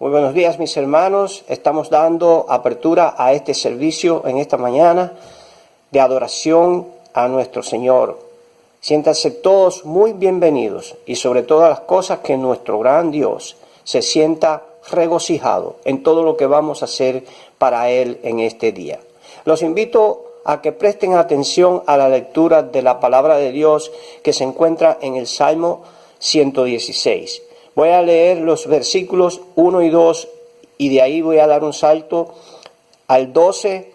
Muy buenos días, mis hermanos. Estamos dando apertura a este servicio en esta mañana de adoración a nuestro Señor. Siéntanse todos muy bienvenidos y sobre todas las cosas que nuestro gran Dios se sienta regocijado en todo lo que vamos a hacer para Él en este día. Los invito a que presten atención a la lectura de la palabra de Dios que se encuentra en el Salmo 116. Voy a leer los versículos 1 y 2 y de ahí voy a dar un salto al 12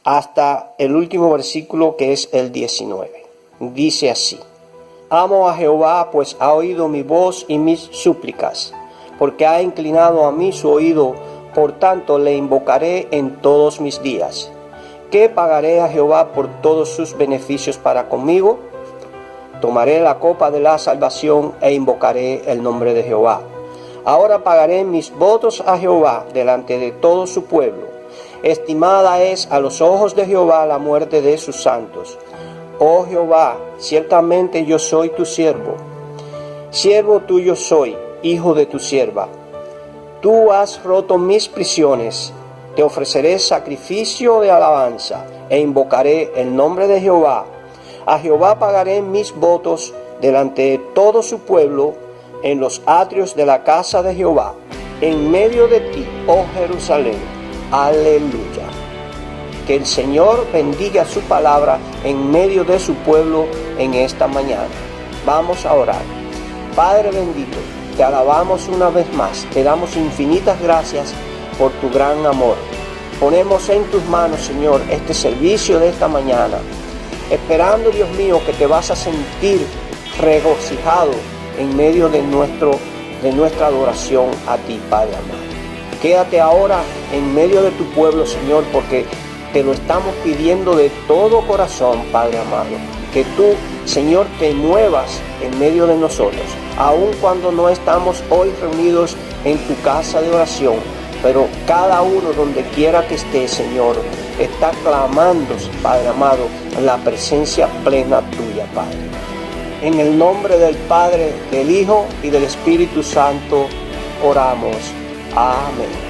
hasta el último versículo que es el 19. Dice así: Amo a Jehová, pues ha oído mi voz y mis súplicas, porque ha inclinado a mí su oído, por tanto le invocaré en todos mis días. ¿Qué pagaré a Jehová por todos sus beneficios para conmigo? Tomaré la copa de la salvación e invocaré el nombre de Jehová. Ahora pagaré mis votos a Jehová delante de todo su pueblo. Estimada es a los ojos de Jehová la muerte de sus santos. Oh Jehová, ciertamente yo soy tu siervo. Siervo tuyo soy, hijo de tu sierva. Tú has roto mis prisiones. Te ofreceré sacrificio de alabanza e invocaré el nombre de Jehová. A Jehová pagaré mis votos delante de todo su pueblo, en los atrios de la casa de Jehová, en medio de ti, oh Jerusalén. Aleluya. Que el Señor bendiga su palabra en medio de su pueblo en esta mañana. Vamos a orar. Padre bendito, te alabamos una vez más, te damos infinitas gracias por tu gran amor. Ponemos en tus manos, Señor, este servicio de esta mañana, esperando, Dios mío, que te vas a sentir regocijado en medio de nuestra adoración a ti, Padre amado. Quédate ahora en medio de tu pueblo, Señor, porque te lo estamos pidiendo de todo corazón, Padre amado. Que tú, Señor, te muevas en medio de nosotros, aun cuando no estamos hoy reunidos en tu casa de oración, pero cada uno donde quiera que esté, Señor, está clamando, Padre amado, la presencia plena tuya, Padre. En el nombre del Padre, del Hijo y del Espíritu Santo oramos. Amén.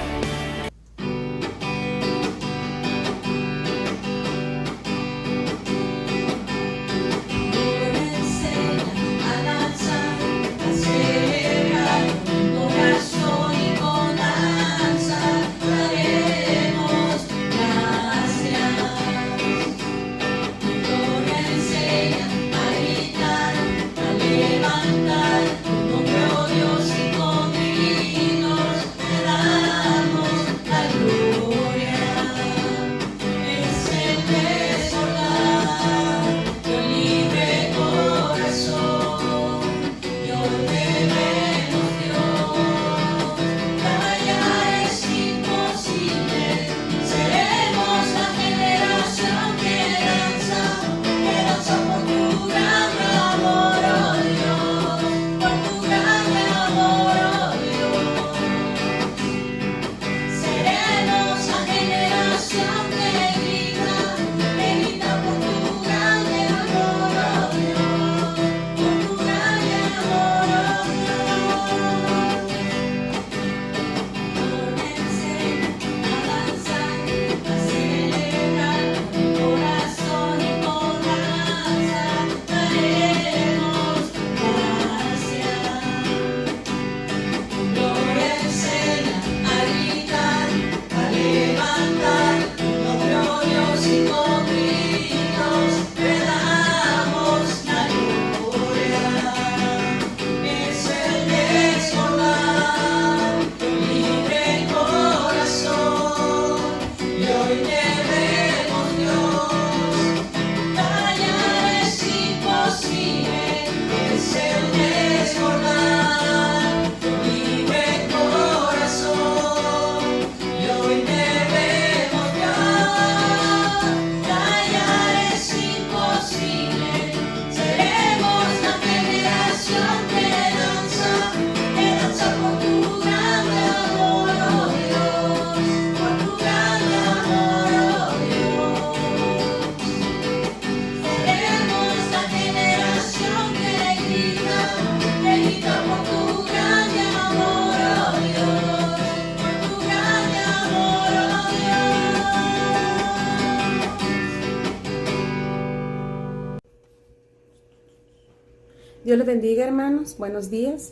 Dios les bendiga, hermanos. Buenos días.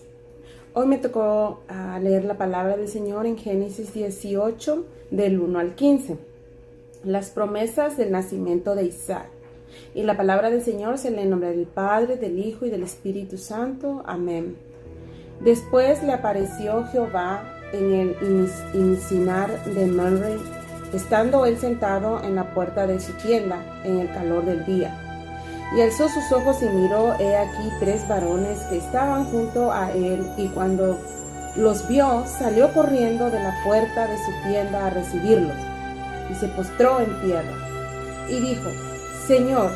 Hoy me tocó leer la palabra del Señor en Génesis 18, del 1 al 15. Las promesas del nacimiento de Isaac. Y la palabra del Señor se lee en nombre del Padre, del Hijo y del Espíritu Santo. Amén. Después le apareció Jehová en el encinar de Mamre, estando él sentado en la puerta de su tienda en el calor del día. Y alzó sus ojos y miró, he aquí 3 varones que estaban junto a él, y cuando los vio, salió corriendo de la puerta de su tienda a recibirlos, y se postró en tierra, y dijo: Señor,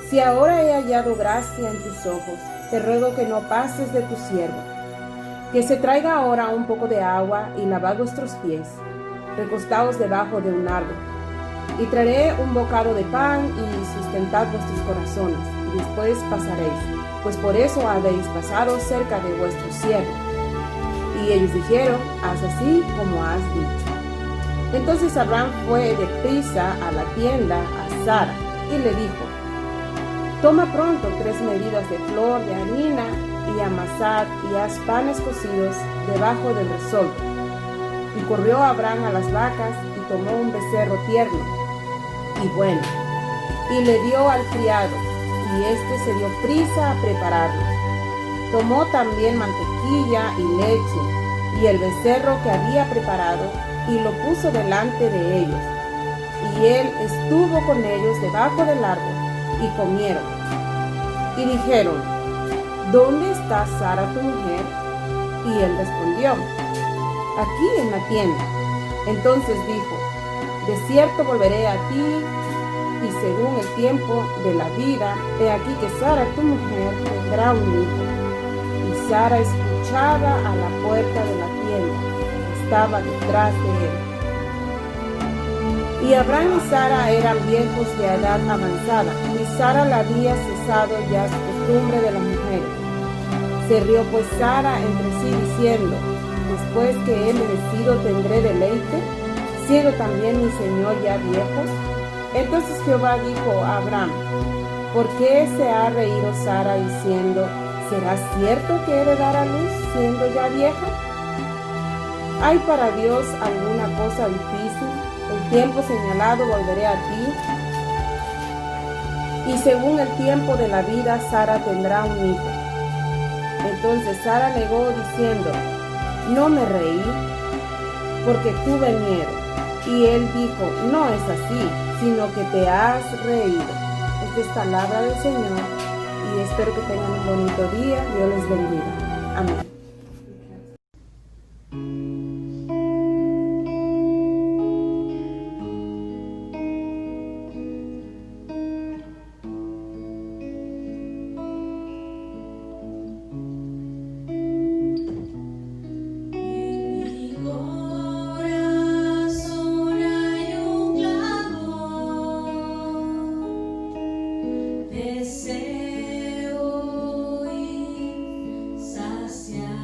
si ahora he hallado gracia en tus ojos, te ruego que no pases de tu siervo, que se traiga ahora un poco de agua, y lavad vuestros pies, recostaos debajo de un árbol. Y traeré un bocado de pan y sustentad vuestros corazones, y después pasaréis, pues por eso habéis pasado cerca de vuestro siervo. Y ellos dijeron: haz así como has dicho. Entonces Abraham fue deprisa a la tienda a Sara y le dijo: toma pronto 3 medidas de flor de harina y amasad y haz panes cocidos debajo del resoldo. Y corrió Abraham a las vacas y tomó un becerro tierno y bueno, y le dio al criado, y éste se dio prisa a prepararlo. Tomó también mantequilla y leche, y el becerro que había preparado, y lo puso delante de ellos. Y él estuvo con ellos debajo del árbol, y comieron. Y dijeron: ¿dónde está Sara tu mujer? Y él respondió: aquí en la tienda. Entonces dijo: de cierto volveré a ti, y según el tiempo de la vida, he aquí que Sara tu mujer tendrá un hijo. Y Sara escuchaba a la puerta de la tienda, que estaba detrás de él. Y Abraham y Sara eran viejos de edad avanzada, y Sara la había cesado ya su costumbre de las mujeres. Se rió pues Sara entre sí diciendo: después que he merecido tendré deleite, siendo también mi señor ya viejo. Entonces Jehová dijo a Abraham: ¿por qué se ha reído Sara diciendo: ¿será cierto que he de dar a luz siendo ya vieja? ¿Hay para Dios alguna cosa difícil? El tiempo señalado volveré a ti, y según el tiempo de la vida Sara tendrá un hijo. Entonces Sara negó diciendo: no me reí, porque tuve miedo. Y él dijo: no es así, sino que te has reído. Esta es palabra del Señor, y espero que tengan un bonito día. Dios les bendiga. Amén. Deseo y saciar.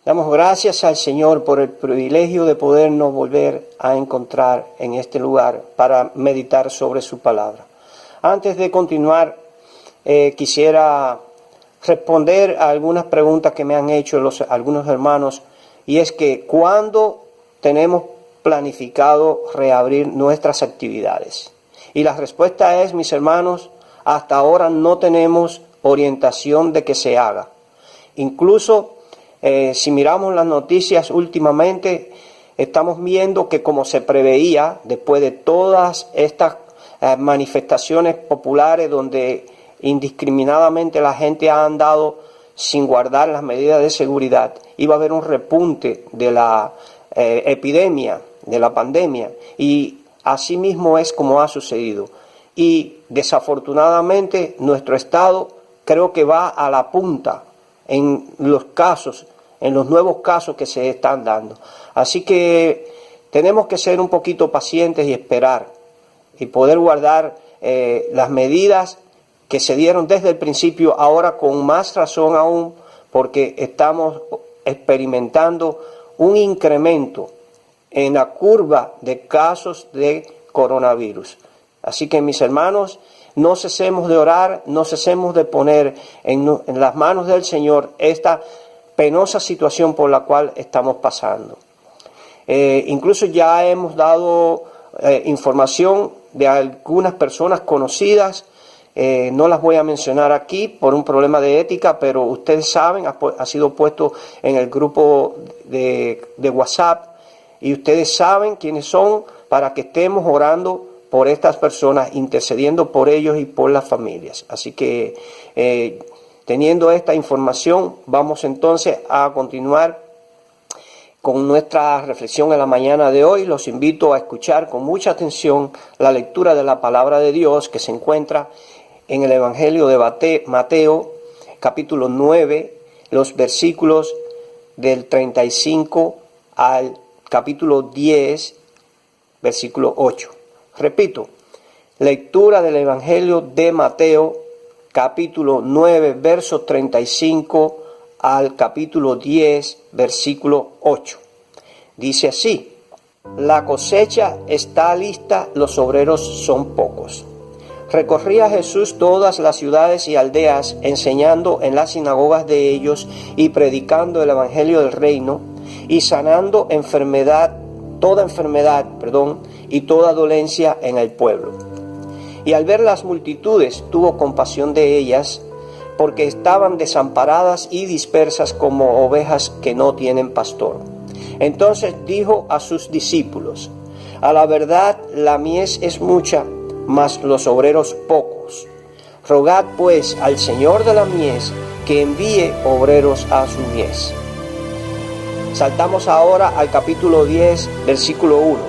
Damos gracias al Señor por el privilegio de podernos volver a encontrar en este lugar para meditar sobre su palabra. Antes de continuar, quisiera responder a algunas preguntas que me han hecho algunos hermanos, y es que ¿cuándo tenemos planificado reabrir nuestras actividades? Y la respuesta es, mis hermanos, hasta ahora no tenemos orientación de que se haga. Incluso si miramos las noticias últimamente, estamos viendo que, como se preveía, después de todas estas manifestaciones populares donde indiscriminadamente la gente ha andado sin guardar las medidas de seguridad, iba a haber un repunte de la epidemia, de la pandemia, y así mismo es como ha sucedido. Y desafortunadamente nuestro estado creo que va a la punta en los casos, en los nuevos casos que se están dando. Así que tenemos que ser un poquito pacientes y esperar y poder guardar las medidas que se dieron desde el principio, ahora con más razón aún, porque estamos experimentando un incremento en la curva de casos de coronavirus. Así que, mis hermanos, no cesemos de orar, no cesemos de poner en las manos del Señor esta penosa situación por la cual estamos pasando. Incluso ya hemos dado información de algunas personas conocidas, no las voy a mencionar aquí por un problema de ética, pero ustedes saben, ha sido puesto en el grupo de WhatsApp, y ustedes saben quiénes son, para que estemos orando por estas personas, intercediendo por ellos y por las familias. Así que teniendo esta información, vamos entonces a continuar con nuestra reflexión en la mañana de hoy. Los invito a escuchar con mucha atención la lectura de la palabra de Dios que se encuentra en el Evangelio de Mateo, capítulo 9, los versículos del 35 al capítulo 10, versículo 8. Repito, lectura del Evangelio de Mateo, capítulo 9, verso 35 al capítulo 10, versículo 8. Dice así: la cosecha está lista, los obreros son pocos. Recorría Jesús todas las ciudades y aldeas, enseñando en las sinagogas de ellos y predicando el evangelio del reino, y sanando toda enfermedad y toda dolencia en el pueblo. Y al ver las multitudes, tuvo compasión de ellas, porque estaban desamparadas y dispersas como ovejas que no tienen pastor. Entonces dijo a sus discípulos: a la verdad la mies es mucha, mas los obreros pocos. Rogad pues al Señor de la mies que envíe obreros a su mies. Saltamos ahora al capítulo 10, versículo 1.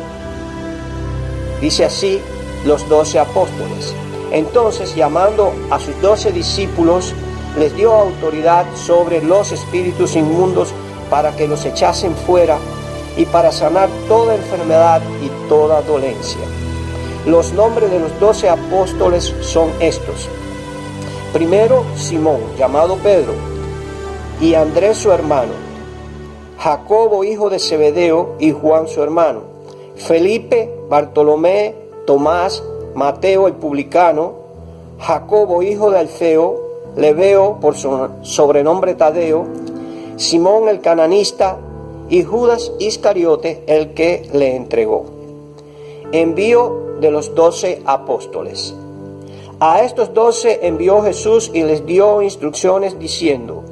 Dice así: los 12 apóstoles. Entonces, llamando a sus 12 discípulos, les dio autoridad sobre los espíritus inmundos para que los echasen fuera y para sanar toda enfermedad y toda dolencia. Los nombres de los 12 apóstoles son estos: primero, Simón, llamado Pedro, y Andrés su hermano, Jacobo hijo de Zebedeo y Juan su hermano, Felipe, Bartolomé, Tomás, Mateo el publicano, Jacobo hijo de Alfeo, Lebeo por su sobrenombre Tadeo, Simón el cananista y Judas Iscariote el que le entregó. Envío de los 12 apóstoles. A estos 12 envió Jesús y les dio instrucciones diciendo: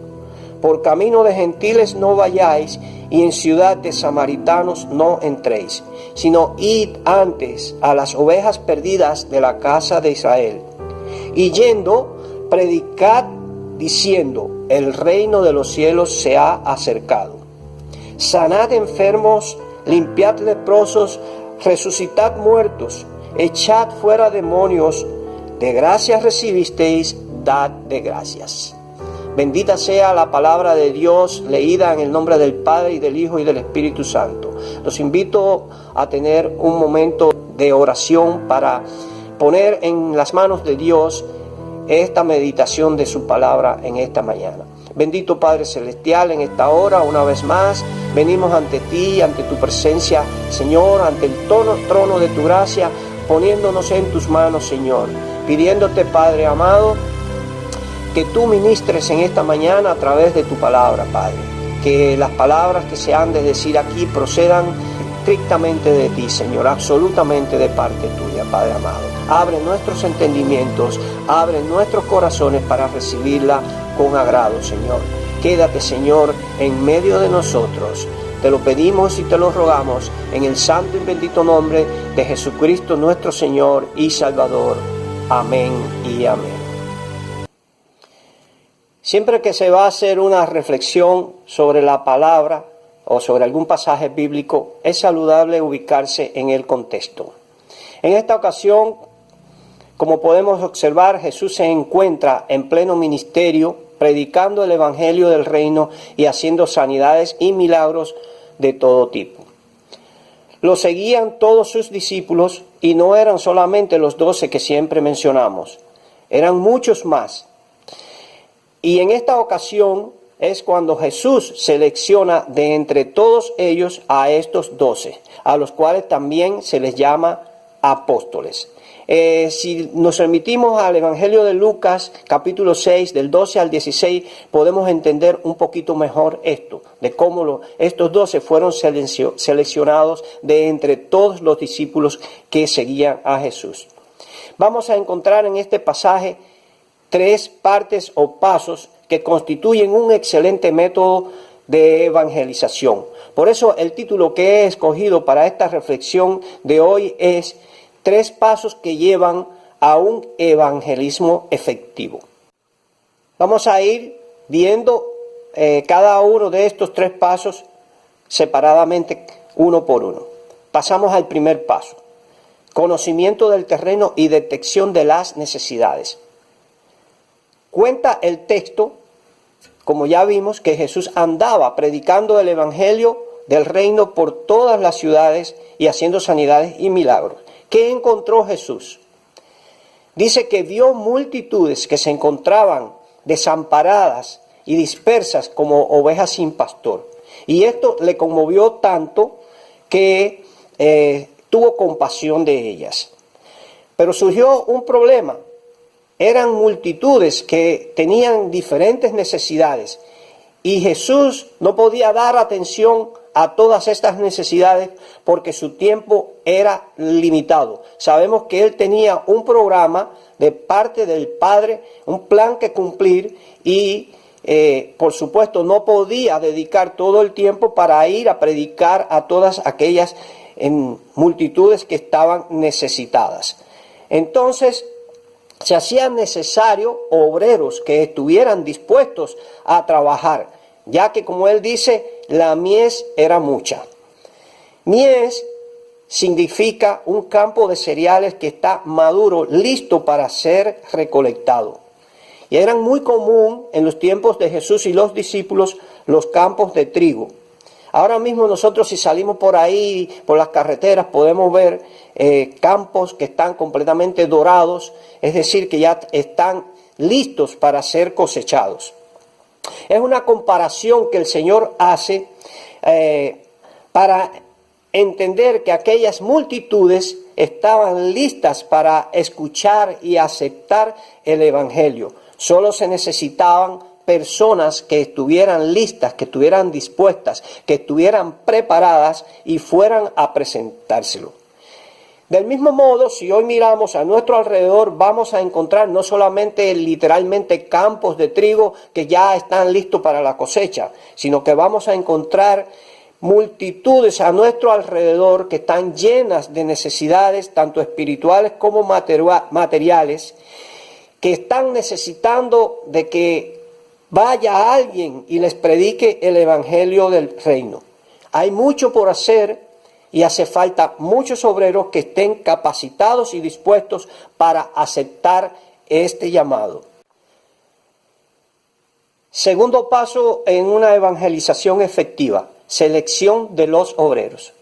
por camino de gentiles no vayáis, y en ciudad de samaritanos no entréis, sino id antes a las ovejas perdidas de la casa de Israel. Y yendo, predicad diciendo: el reino de los cielos se ha acercado. Sanad enfermos, limpiad leprosos, resucitad muertos, echad fuera demonios. De gracias recibisteis, dad de gracias. Bendita sea la palabra de Dios, leída en el nombre del Padre, y del Hijo, y del Espíritu Santo. Los invito a tener un momento de oración para poner en las manos de Dios esta meditación de su palabra en esta mañana. Bendito Padre Celestial, en esta hora, una vez más, venimos ante ti, ante tu presencia, Señor, ante el trono de tu gracia, poniéndonos en tus manos, Señor, pidiéndote, Padre amado, que tú ministres en esta mañana a través de tu palabra, Padre. Que las palabras que se han de decir aquí procedan estrictamente de ti, Señor, absolutamente de parte tuya, Padre amado. Abre nuestros entendimientos, abre nuestros corazones para recibirla con agrado, Señor. Quédate, Señor, en medio de nosotros. Te lo pedimos y te lo rogamos en el santo y bendito nombre de Jesucristo, nuestro Señor y Salvador. Amén y amén. Siempre que se va a hacer una reflexión sobre la palabra o sobre algún pasaje bíblico, es saludable ubicarse en el contexto. En esta ocasión, como podemos observar, Jesús se encuentra en pleno ministerio, predicando el evangelio del reino y haciendo sanidades y milagros de todo tipo. Lo seguían todos sus discípulos y no eran solamente los 12 que siempre mencionamos, eran muchos más. Y en esta ocasión es cuando Jesús selecciona de entre todos ellos a estos 12, a los cuales también se les llama apóstoles. Si nos remitimos al Evangelio de Lucas, capítulo 6, del 12 al 16, podemos entender un poquito mejor esto, de cómo estos 12 fueron seleccionados de entre todos los discípulos que seguían a Jesús. Vamos a encontrar en este pasaje 3 partes o pasos que constituyen un excelente método de evangelización. Por eso el título que he escogido para esta reflexión de hoy es 3 pasos que llevan a un evangelismo efectivo. Vamos a ir viendo cada uno de estos 3 pasos separadamente, uno por uno. Pasamos al primer paso: conocimiento del terreno y detección de las necesidades. Cuenta el texto, como ya vimos, que Jesús andaba predicando el evangelio del reino por todas las ciudades y haciendo sanidades y milagros. ¿Qué encontró Jesús? Dice que vio multitudes que se encontraban desamparadas y dispersas como ovejas sin pastor. Y esto le conmovió tanto que tuvo compasión de ellas. Pero surgió un problema. Eran multitudes que tenían diferentes necesidades y Jesús no podía dar atención a todas estas necesidades porque su tiempo era limitado. Sabemos que Él tenía un programa de parte del Padre, un plan que cumplir y por supuesto no podía dedicar todo el tiempo para ir a predicar a todas aquellas multitudes que estaban necesitadas. Entonces, se hacía necesario obreros que estuvieran dispuestos a trabajar, ya que, como él dice, la mies era mucha. Mies significa un campo de cereales que está maduro, listo para ser recolectado. Y eran muy común en los tiempos de Jesús y los discípulos los campos de trigo. Ahora mismo nosotros, si salimos por ahí, por las carreteras, podemos ver campos que están completamente dorados, es decir, que ya están listos para ser cosechados. Es una comparación que el Señor hace para entender que aquellas multitudes estaban listas para escuchar y aceptar el Evangelio. Solo se necesitaban personas que estuvieran listas, que estuvieran dispuestas, que estuvieran preparadas y fueran a presentárselo. Del mismo modo, si hoy miramos a nuestro alrededor, vamos a encontrar no solamente literalmente campos de trigo que ya están listos para la cosecha, sino que vamos a encontrar multitudes a nuestro alrededor que están llenas de necesidades, tanto espirituales como materiales, que están necesitando de que vaya alguien y les predique el evangelio del reino. Hay mucho por hacer y hace falta muchos obreros que estén capacitados y dispuestos para aceptar este llamado. Segundo paso en una evangelización efectiva: selección de los obreros.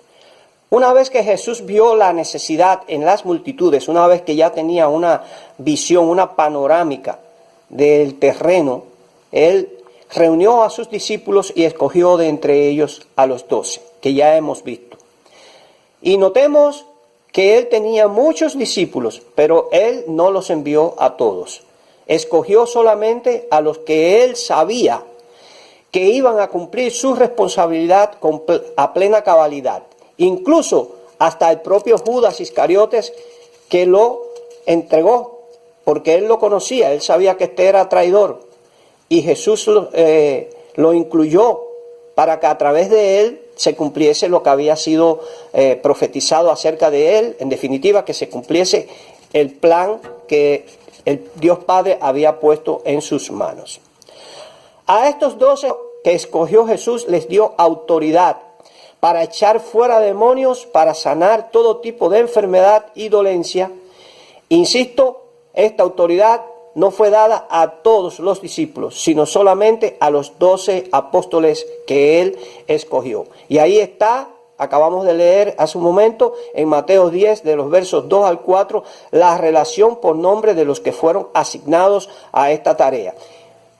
Una vez que Jesús vio la necesidad en las multitudes, una vez que ya tenía una visión, una panorámica del terreno, Él reunió a sus discípulos y escogió de entre ellos a los 12, que ya hemos visto. Y notemos que él tenía muchos discípulos, pero él no los envió a todos. Escogió solamente a los que él sabía que iban a cumplir su responsabilidad a plena cabalidad. Incluso hasta el propio Judas Iscariotes, que lo entregó, porque él lo conocía, él sabía que este era traidor. Y Jesús lo incluyó para que a través de él se cumpliese lo que había sido profetizado acerca de él. En definitiva, que se cumpliese el plan que el Dios Padre había puesto en sus manos. A estos 12 que escogió Jesús les dio autoridad para echar fuera demonios, para sanar todo tipo de enfermedad y dolencia. Insisto, esta autoridad no fue dada a todos los discípulos, sino solamente a los 12 apóstoles que él escogió. Y ahí está, acabamos de leer hace un momento, en Mateo 10, de los versos 2 al 4, la relación por nombre de los que fueron asignados a esta tarea.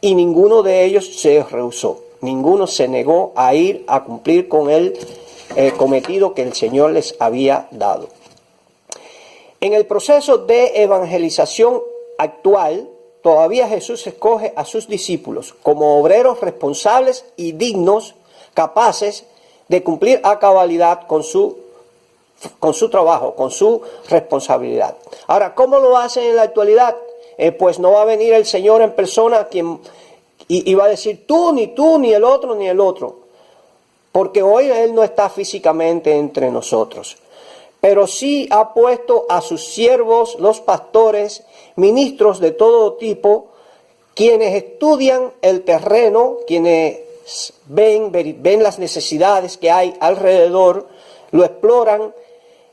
Y ninguno de ellos se rehusó, ninguno se negó a ir a cumplir con el cometido que el Señor les había dado. En el proceso de evangelización actual, todavía Jesús escoge a sus discípulos como obreros responsables y dignos, capaces de cumplir a cabalidad con su trabajo, con su responsabilidad. Ahora, ¿cómo lo hacen en la actualidad? Pues no va a venir el Señor en persona y va a decir tú, ni el otro, ni el otro. Porque hoy Él no está físicamente entre nosotros. Pero sí ha puesto a sus siervos, los pastores, ministros de todo tipo, quienes estudian el terreno, quienes ven las necesidades que hay alrededor, lo exploran,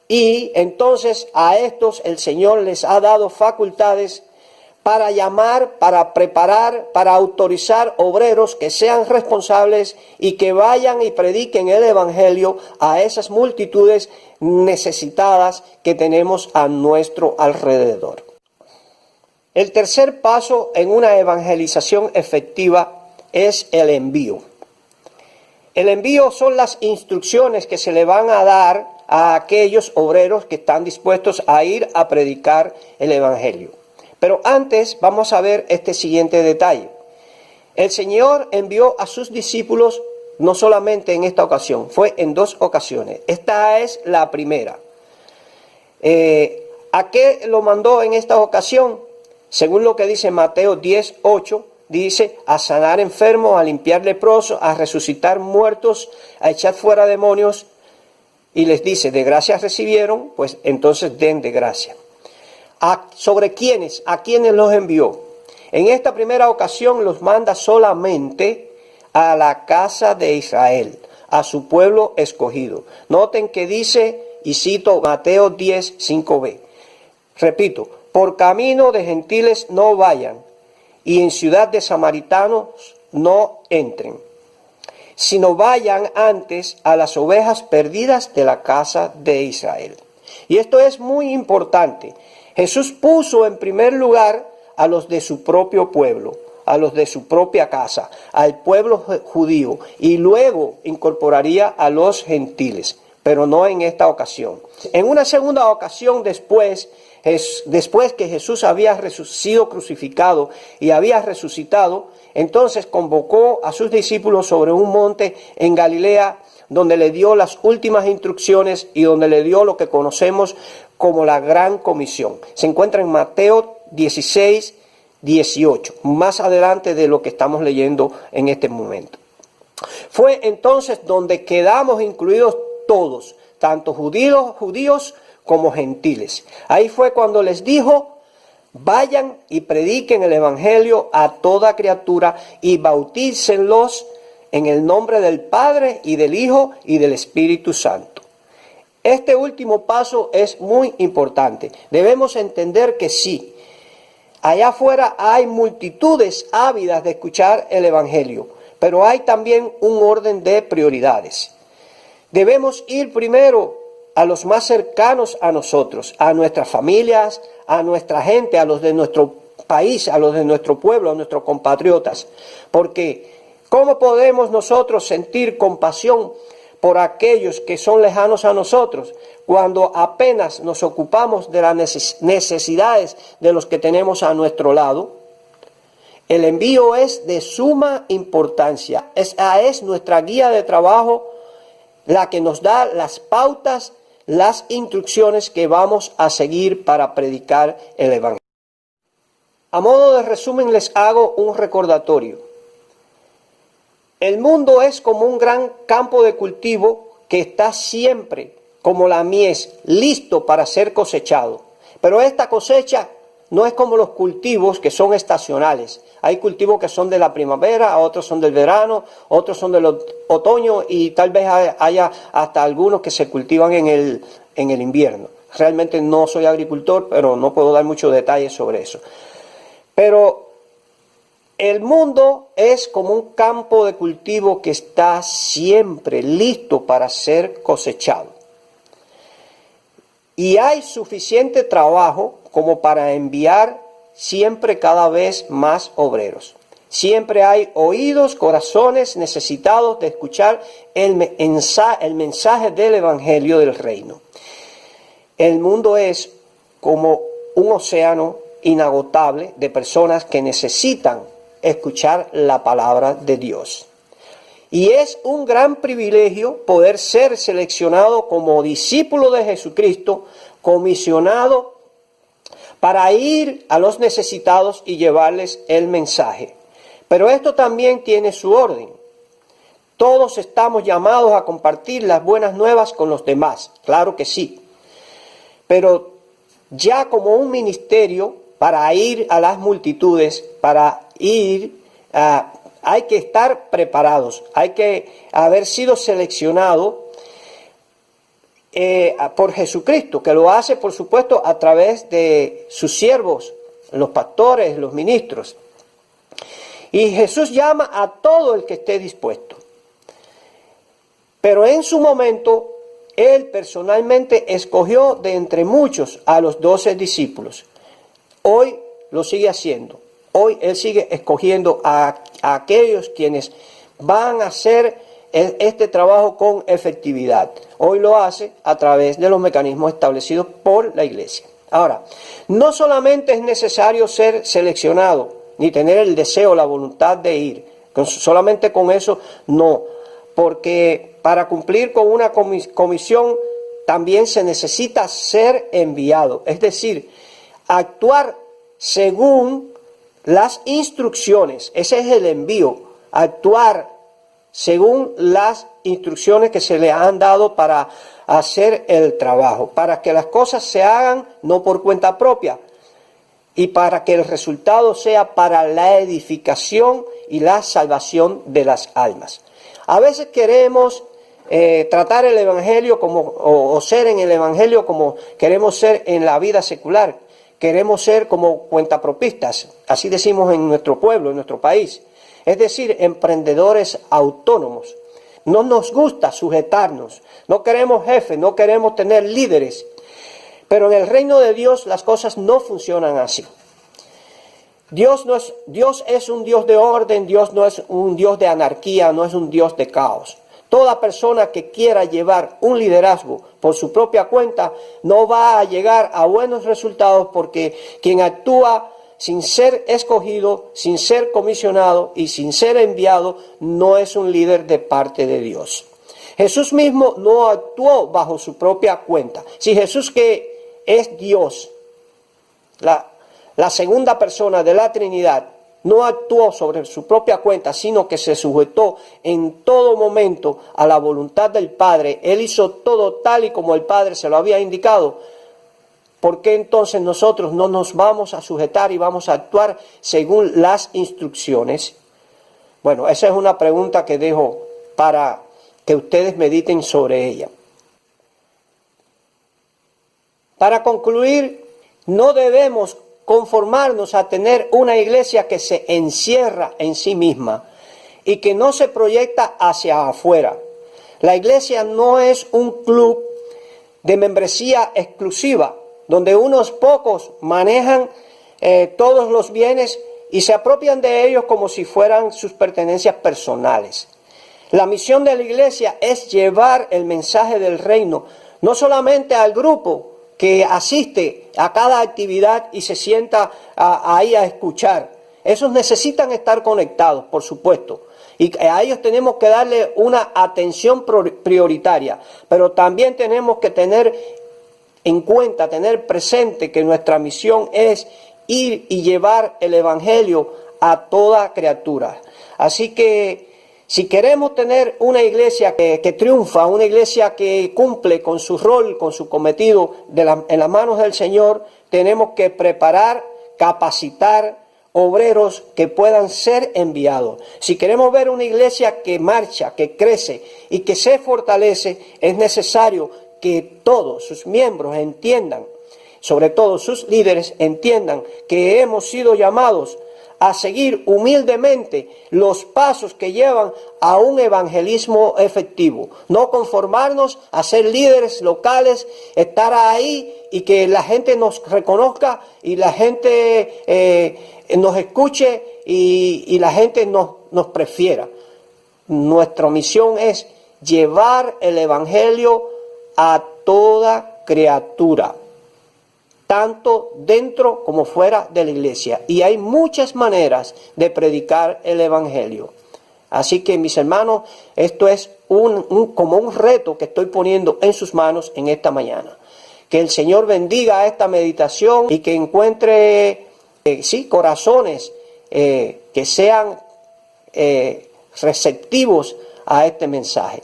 y entonces a estos el Señor les ha dado facultades para llamar, para preparar, para autorizar obreros que sean responsables y que vayan y prediquen el Evangelio a esas multitudes necesitadas que tenemos a nuestro alrededor. El tercer paso en una evangelización efectiva es el envío. El envío son las instrucciones que se le van a dar a aquellos obreros que están dispuestos a ir a predicar el Evangelio. Pero antes vamos a ver este siguiente detalle. El Señor envió a sus discípulos no solamente en esta ocasión, fue en 2 ocasiones. Esta es la primera. ¿A qué lo mandó en esta ocasión? Según lo que dice Mateo 10:8, dice a sanar enfermos, a limpiar leprosos, a resucitar muertos, a echar fuera demonios. Y les dice, de gracia recibieron, pues entonces den de gracia. ¿Sobre quiénes? ¿A quiénes los envió? En esta primera ocasión los manda solamente a la casa de Israel, a su pueblo escogido. Noten que dice, y cito Mateo 10:5b. Repito, por camino de gentiles no vayan, y en ciudad de samaritanos no entren, sino vayan antes a las ovejas perdidas de la casa de Israel. Y esto es muy importante. Jesús puso en primer lugar a los de su propio pueblo, a los de su propia casa, al pueblo judío, y luego incorporaría a los gentiles, pero no en esta ocasión. En una segunda ocasión después que Jesús había sido crucificado y había resucitado, entonces convocó a sus discípulos sobre un monte en Galilea, donde le dio las últimas instrucciones y donde le dio lo que conocemos como la Gran Comisión. Se encuentra en Mateo 16:18, más adelante de lo que estamos leyendo en este momento. Fue entonces donde quedamos incluidos todos, tanto judíos como gentiles. Ahí fue cuando les dijo, vayan y prediquen el Evangelio a toda criatura y bautícenlos en el nombre del Padre y del Hijo y del Espíritu Santo. Este último paso es muy importante. Debemos entender que sí, allá afuera hay multitudes ávidas de escuchar el Evangelio, pero hay también un orden de prioridades. Debemos ir primero a los más cercanos a nosotros, a nuestras familias, a nuestra gente, a los de nuestro país, a los de nuestro pueblo, a nuestros compatriotas, porque ¿Cómo podemos nosotros sentir compasión por aquellos que son lejanos a nosotros cuando apenas nos ocupamos de las necesidades de los que tenemos a nuestro lado? El envío es de suma importancia. Esa es nuestra guía de trabajo, la que nos da las pautas, las instrucciones que vamos a seguir para predicar el Evangelio. A modo de resumen, les hago un recordatorio. El mundo es como un gran campo de cultivo que está siempre, como la mies, listo para ser cosechado. Pero esta cosecha no es como los cultivos que son estacionales. Hay cultivos que son de la primavera, otros son del verano, otros son del otoño y tal vez haya hasta algunos que se cultivan en el invierno. Realmente no soy agricultor, pero no puedo dar muchos detalles sobre eso. Pero el mundo es como un campo de cultivo que está siempre listo para ser cosechado. Y hay suficiente trabajo como para enviar siempre cada vez más obreros. Siempre hay oídos, corazones necesitados de escuchar el mensaje del Evangelio del Reino. El mundo es como un océano inagotable de personas que necesitan escuchar la palabra de Dios. Y es un gran privilegio poder ser seleccionado como discípulo de Jesucristo, comisionado para ir a los necesitados y llevarles el mensaje. Pero esto también tiene su orden. Todos estamos llamados a compartir las buenas nuevas con los demás, claro que sí. Pero ya como un ministerio para ir a las multitudes, para ir hay que estar preparados, hay que haber sido seleccionado por Jesucristo, que lo hace, por supuesto, a través de sus siervos, los pastores, los ministros. Y Jesús llama a todo el que esté dispuesto. Pero en su momento, Él personalmente escogió de entre muchos a los 12 discípulos. Hoy lo sigue haciendo. Hoy Él sigue escogiendo a aquellos quienes van a hacer este trabajo con efectividad. Hoy lo hace a través de los mecanismos establecidos por la Iglesia. Ahora, no solamente es necesario ser seleccionado, ni tener el deseo, la voluntad de ir. Solamente con eso no. Porque para cumplir con una comisión también se necesita ser enviado. Es decir, actuar según las instrucciones. Ese es el envío. Actuar según las instrucciones que se le han dado para hacer el trabajo. Para que las cosas se hagan no por cuenta propia. Y para que el resultado sea para la edificación y la salvación de las almas. A veces queremos tratar el Evangelio o ser en el Evangelio como queremos ser en la vida secular. Queremos ser como cuentapropistas, así decimos en nuestro pueblo, en nuestro país. Es decir, emprendedores autónomos. No nos gusta sujetarnos, no queremos jefes, no queremos tener líderes. Pero en el reino de Dios las cosas no funcionan así. Dios es un Dios de orden, Dios no es un Dios de anarquía, no es un Dios de caos. Toda persona que quiera llevar un liderazgo por su propia cuenta no va a llegar a buenos resultados porque quien actúa sin ser escogido, sin ser comisionado y sin ser enviado no es un líder de parte de Dios. Jesús mismo no actuó bajo su propia cuenta. Si Jesús, que es Dios, la segunda persona de la Trinidad, no actuó sobre su propia cuenta, sino que se sujetó en todo momento a la voluntad del Padre. Él hizo todo tal y como el Padre se lo había indicado. ¿Por qué entonces nosotros no nos vamos a sujetar y vamos a actuar según las instrucciones? Bueno, esa es una pregunta que dejo para que ustedes mediten sobre ella. Para concluir, no debemos conformarnos a tener una iglesia que se encierra en sí misma y que no se proyecta hacia afuera. La iglesia no es un club de membresía exclusiva, donde unos pocos manejan todos los bienes y se apropian de ellos como si fueran sus pertenencias personales. La misión de la iglesia es llevar el mensaje del reino, no solamente al grupo que asiste a cada actividad y se sienta ahí a escuchar. Esos necesitan estar conectados, por supuesto. Y a ellos tenemos que darle una atención prioritaria. Pero también tenemos que tener en cuenta, tener presente que nuestra misión es ir y llevar el evangelio a toda criatura. Así que si queremos tener una iglesia que triunfa, una iglesia que cumple con su rol, con su cometido en las manos del Señor, tenemos que preparar, capacitar obreros que puedan ser enviados. Si queremos ver una iglesia que marcha, que crece y que se fortalece, es necesario que todos sus miembros entiendan, sobre todo sus líderes entiendan que hemos sido llamados a seguir humildemente los pasos que llevan a un evangelismo efectivo. No conformarnos a ser líderes locales, estar ahí y que la gente nos reconozca y la gente nos escuche y la gente nos prefiera. Nuestra misión es llevar el evangelio a toda criatura, tanto dentro como fuera de la iglesia. Y hay muchas maneras de predicar el evangelio. Así que, mis hermanos, esto es como un reto que estoy poniendo en sus manos en esta mañana. Que el Señor bendiga esta meditación y que encuentre, corazones que sean receptivos a este mensaje.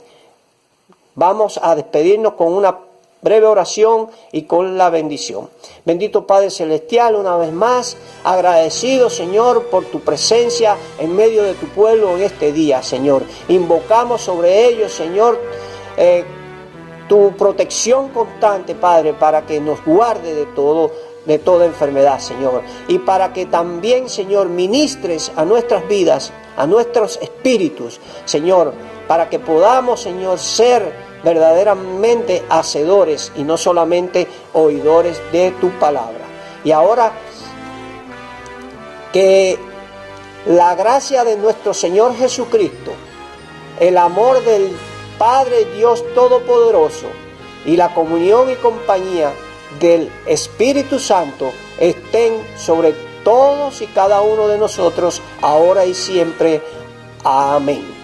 Vamos a despedirnos con una breve oración y con la bendición. Bendito Padre Celestial, una vez más, agradecido, Señor, por tu presencia en medio de tu pueblo en este día, Señor. Invocamos sobre ellos, Señor, tu protección constante, Padre, para que nos guarde de toda enfermedad, Señor. Y para que también, Señor, ministres a nuestras vidas, a nuestros espíritus, Señor, para que podamos, Señor, ser verdaderamente hacedores y no solamente oidores de tu palabra. Y ahora que la gracia de nuestro Señor Jesucristo, el amor del Padre Dios Todopoderoso y la comunión y compañía del Espíritu Santo estén sobre todos y cada uno de nosotros, ahora y siempre. Amén.